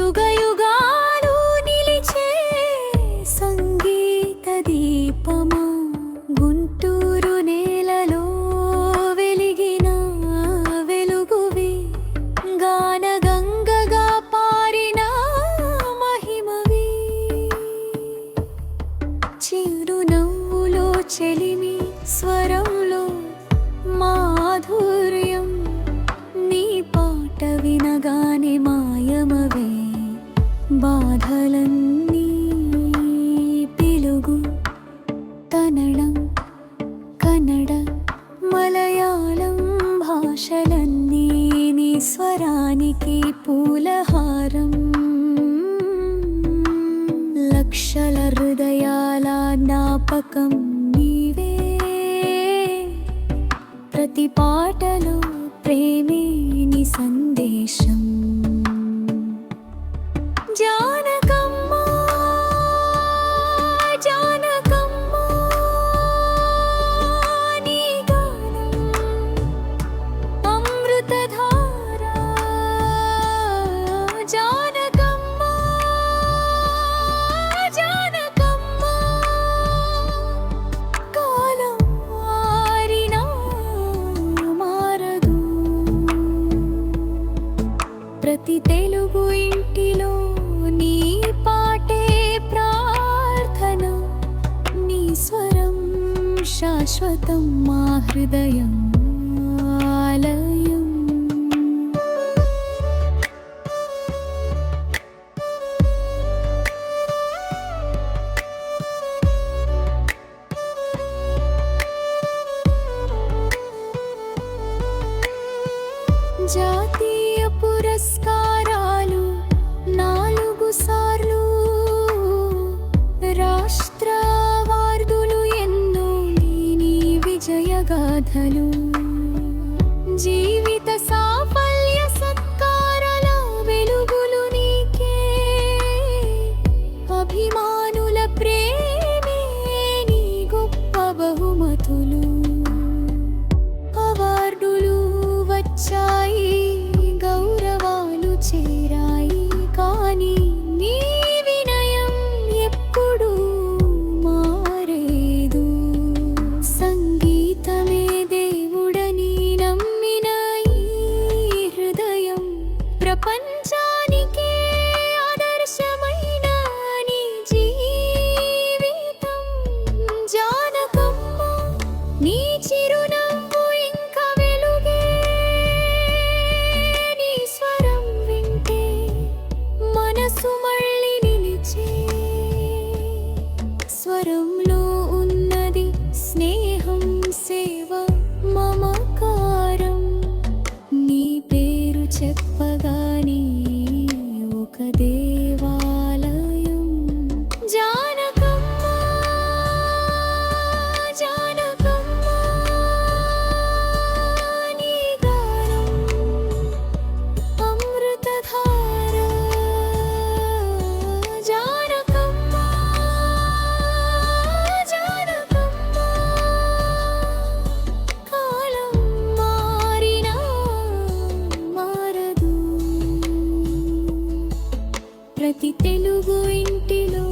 యుగయుగాలు నిలిచే సంగీత దీపమా, గుంటూరు నేలలో వెలిగిన వెలుగువి, గానగంగగా పారిన మహిమవి. చిరునవ్వులో చెలిమి, స్వరంలో మాధుర్యం, నీ పాట వినగానే మాయమవే బాధలన్నీ. తెలుగు, తమిళం, కన్నడ, మలయాళం భాషలన్నీ నీ స్వరానికి పూలహారం. లక్షల హృదయాల జ్ఞాపకం నీవే, ప్రతి పాటలో ప్రేమే నీ సందేశం. జానకమ్మ జానకమ్మ నీ గానం అమృతధార. జానకమ్మ జానకమ్మ కాలం మారినా మారదు. ప్రతి తెలుగు ఇంటిలో నీ పాటే ప్రార్థన, నీ స్వరం శాశ్వతం, మా హృదయం ఆలయం. జాతీయ పురస్కారాలు 4 సార్లు, రాష్ట్ర అవార్డులు ఎన్నో, నీ విజయగాథలు. జీవిత సాఫల్య సత్కారాల వెలుగులు నీకే, అభిమానుల ప్రేమే నీ గొప్ప బహుమతులు. అవార్డులు వచ్చాయి, గౌరవాలు చేరాయి, కానీ నీ వినయం ఎప్పుడూ మారేదు. సంగీతమే దేవుడని నమ్మిన ఈ హృదయం, ప్రపంచానికే ఆదర్శమైన నీ జీవితం. జానకమ్మ నీ చిరునవ్వు ఇంకా వెలుగే, నీ స్వరం వింటే మనసు మళ్ళీ నిలిచే. స్వరంలో ఉన్నది స్నేహం, సేవ, మమకారం. నీ పేరు చెప్పగానే ఒక దేవాలయం. జానకమ్మ జానకమ్మ నీ గానం అమృతధార. జానకమ్మ జానకమ్మ కాలం మారినా మారదు. ప్రతి తెలుగు ఇంటిలో